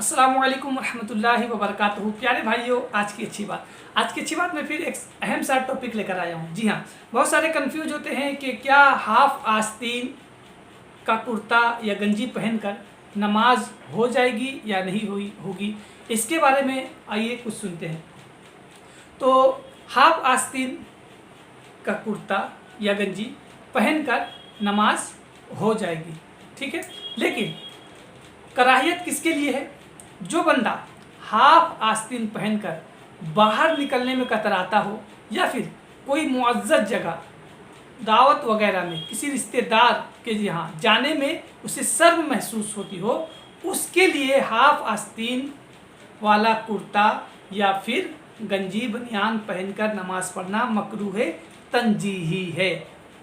अस्सलामुअलैकुम रहमतुल्लाहि व बरकातहू। प्यारे भाइयों, आज की अच्छी बात में फिर एक अहम सा टॉपिक लेकर आया हूँ। जी हाँ, बहुत सारे कंफ्यूज होते हैं कि क्या हाफ आस्तीन का कुर्ता या गंजी पहनकर नमाज हो जाएगी या नहीं होगी। इसके बारे में आइए कुछ सुनते हैं। तो हाफ आस्तीन का कुर्ता या गंजी पहनकर नमाज हो जाएगी, ठीक है। लेकिन कराहियत किसके लिए है? जो बंदा हाफ आस्तीन पहनकर बाहर निकलने में कतराता हो या फिर कोई मुअज़्ज़ज़ जगह दावत वगैरह में किसी रिश्तेदार के यहाँ जाने में उसे शर्म महसूस होती हो, उसके लिए हाफ आस्तीन वाला कुर्ता या फिर गंजी बनियान पहनकर नमाज पढ़ना मकरूह तंजीही है।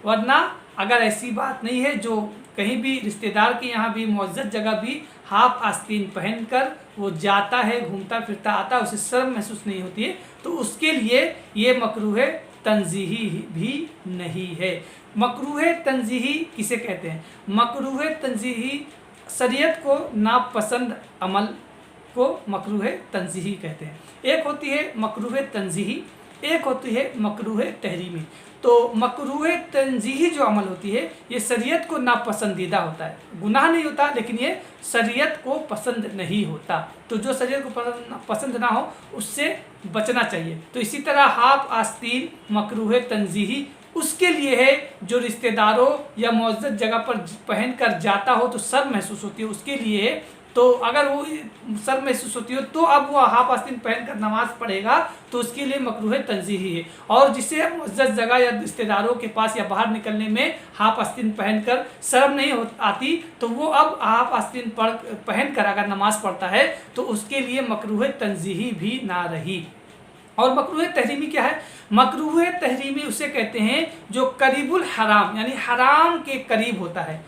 वरना अगर ऐसी बात नहीं है, जो कहीं भी रिश्तेदार के यहाँ भी मुअज़्ज़ज़ जगह भी हाफ आस्तीन पहनकर वो जाता है, घूमता फिरता आता है, उसे शर्म महसूस नहीं होती है, तो उसके लिए ये मकरूह तंजीही भी नहीं है। मकरूह तंजीही किसे कहते हैं? मकरूह तंजीही शरीयत को नापसंद अमल को मकरूह तंजीही कहते हैं। एक होती है मकरूह तंजीही, एक होती है मकरूह तहरीमी। तो मकरूह तंजीही जो अमल होती है, ये शरीयत को नापसंदीदा होता है। गुनाह नहीं होता, लेकिन ये शरीयत को पसंद नहीं होता। तो जो शरीयत को पसंद ना हो उससे बचना चाहिए। तो इसी तरह हाफ आस्तीन मकरूह तंजीही उसके लिए है जो रिश्तेदारों या मुअज़्ज़ज़ जगह पर पहनकर जाता हो तो शर्म महसूस होती है, उसके लिए है। तो अगर वो शर्म महसूस होती हो तो अब वो हाफ आस्तीन पहनकर नमाज पढ़ेगा तो उसके लिए मकरूह तंजीही है। और जिसे मुअज़्ज़ज़ जगह या रिश्तेदारों के पास या बाहर निकलने में हाफ आस्तीन पहनकर शर्म नहीं आती, तो वो अब हाफ आस्तीन पहनकर अगर नमाज पढ़ता है तो उसके लिए मकरूह तंजीही भी ना रही। और मकरूह तहरीमी क्या है? मकरूह तहरीमी उसे कहते हैं जो करीबुल हराम यानी हराम के करीब होता है,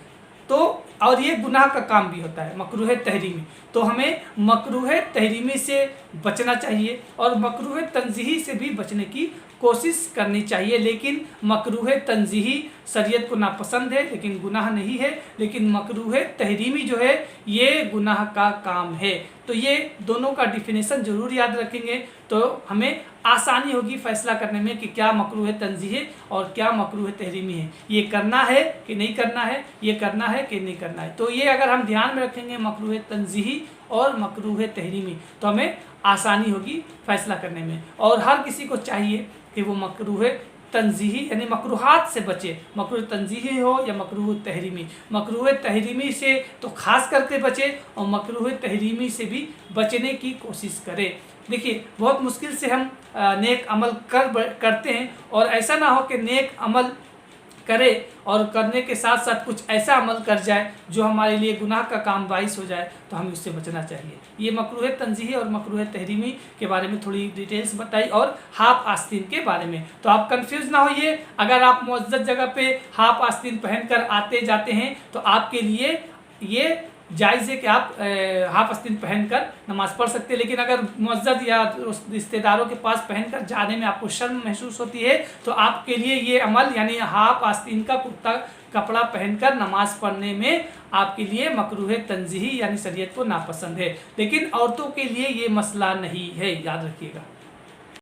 तो और ये गुनाह का काम भी होता है मकरूह तहरीमी। तो हमें मकरूह तहरीमी से बचना चाहिए और मकरूह तंजीही से भी बचने की कोशिश करनी चाहिए। लेकिन मकरूह तंजीही शरीयत को नापसंद है लेकिन गुनाह नहीं है, लेकिन मकरूह तहरीमी जो है ये गुनाह का काम है। तो ये दोनों का डिफिनेशन जरूर याद रखेंगे तो हमें आसानी होगी फैसला करने में कि क्या मकरूह तंजीही है और क्या मकरूह तहरीमी है, ये करना है कि नहीं करना है, ये करना है कि नहीं करना है। तो ये अगर हम ध्यान में रखेंगे मकरूह तंजीही और मकरूह तहरीमी, तो हमें आसानी होगी फैसला करने में। और हर किसी को चाहिए कि वो मकरूह तंजीही यानी मकरूहात से बचे, मकरूह तंजीही हो या मकरूह तहरीमी। मकरूह तहरीमी से तो खास करके बचे और मकरूह तहरीमी से भी बचने की कोशिश करें। देखिए, बहुत मुश्किल से हम नेक अमल करते हैं और ऐसा ना हो कि नेक अमल करे और करने के साथ साथ कुछ ऐसा अमल कर जाए जो हमारे लिए गुनाह का काम बाइस हो जाए, तो हमें उससे बचना चाहिए। ये मकरूह तंजीही और मकरूह तहरीमी के बारे में थोड़ी डिटेल्स बताई और हाफ आस्तीन के बारे में। तो आप कंफ्यूज ना होइए, अगर आप मुअज़्ज़ज़ जगह पे हाफ आस्तीन पहनकर आते जाते हैं तो आपके लिए ये जायज़ है कि आप हाफ आस्तीन पहनकर नमाज़ पढ़ सकते हैं। लेकिन अगर मुअज़्ज़ज़ या रिश्तेदारों के पास पहनकर जाने में आपको शर्म महसूस होती है तो आपके लिए ये अमल यानी हाफ आस्तीन का कुर्ता कपड़ा पहनकर नमाज़ पढ़ने में आपके लिए मकरूह तंजीही यानी शरीयत को नापसंद है। लेकिन औरतों के लिए ये मसला नहीं है, याद रखिएगा।